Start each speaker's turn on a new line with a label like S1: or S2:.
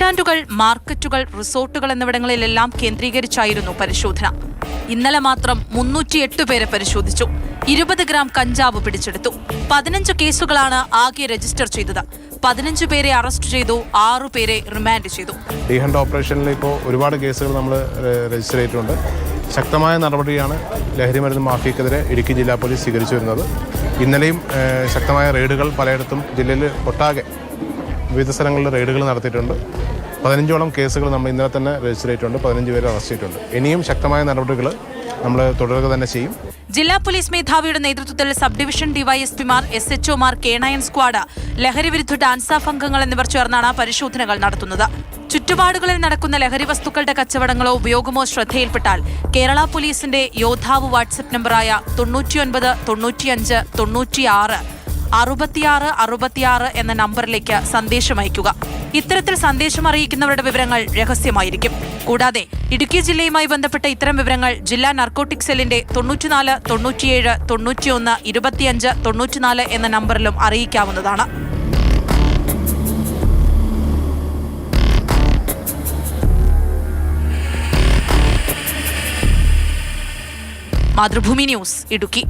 S1: സ്റ്റാൻഡുകൾ, മാർക്കറ്റുകൾ, റിസോർട്ടുകൾ എന്നിവിടങ്ങളിലെല്ലാം കേന്ദ്രീകരിച്ചായിരുന്നു പരിശോധന. ഇന്നലെ മാത്രം 308 പേരെ പരിശോധിച്ചു. 20 ഗ്രാം കഞ്ചാവ് പിടിച്ചെടുത്തു. 15 കേസുകളാണ് ആകെ രജിസ്റ്റർ ചെയ്തത്. 15 പേരെ അറസ്റ്റ് ചെയ്തു, 6 പേരെ റിമാൻഡ് ചെയ്തു.
S2: ഡി ഹണ്ട് ഓപ്പറേഷനിൽ ഇപ്പോൾ ഒരുപാട് കേസുകൾ നമ്മൾ രജിസ്റ്റർ ചെയ്തിട്ടുണ്ട്. ശക്തമായ നടപടിയാണ് ലഹരിമരുന്ന് മാഫിയക്കെതിരെ ഇടുക്കി ജില്ലാ പോലീസ് സ്വീകരിച്ചു വരുന്നത്. ഇന്നലെയും ശക്തമായ റെയ്ഡുകൾ പലയിടത്തും ജില്ലയിൽ ഒട്ടാകെ വിവിധ സ്ഥലങ്ങളിൽ റെയ്ഡുകൾ നടത്തിയിട്ടുണ്ട്. 15ഓളം കേസുകൾ നമ്മൾ ഇന്നലെ തന്നെ രജിസ്റ്റർ ചെയ്തിട്ടുണ്ട്. 15 പേരെ അറസ്റ്റ് ചെയ്തിട്ടുണ്ട്. ഇനിയും ശക്തമായ നടപടികൾ നമ്മൾ തുടരുക തന്നെ ചെയ്യും.
S1: ജില്ലാ പോലീസ് മേധാവിയുടെ നേതൃത്വത്തിൽ സബ് ഡിവിഷൻ ഡിവൈഎസ്പിമാർ, SHOമാർ, K9 സ്ക്വാഡ്, ലഹരി വിരുദ്ധ ഡാൻസാഫ് അംഗങ്ങൾ എന്നിവർ ചേർന്നാണ് പരിശോധനകൾ നടത്തുന്നത്. ചുറ്റുപാടുകളിൽ നടക്കുന്ന ലഹരി വസ്തുക്കളുടെ കച്ചവടങ്ങളോ ഉപയോഗമോ ശ്രദ്ധയിൽപ്പെട്ടാൽ കേരള പോലീസിന്റെ യോദ്ധാവ് വാട്സ്ആപ്പ് നമ്പറായ 99 95 96 66 66 എന്ന നമ്പറിലേക്ക് സന്ദേശം അയയ്ക്കുക. ഇത്തരത്തിൽ സന്ദേശം അറിയിക്കുന്നവരുടെ വിവരങ്ങൾ രഹസ്യമായിരിക്കും. കൂടാതെ ഇടുക്കി ജില്ലയുമായി ബന്ധപ്പെട്ട ഇത്തരം വിവരങ്ങൾ ജില്ലാ നർക്കോട്ടിക് സെല്ലിന്റെ 94 97 91 25 94 എന്ന നമ്പറിലും അറിയിക്കാവുന്നതാണ്. മാതൃഭൂമി ന്യൂസ്, ഇടുക്കി.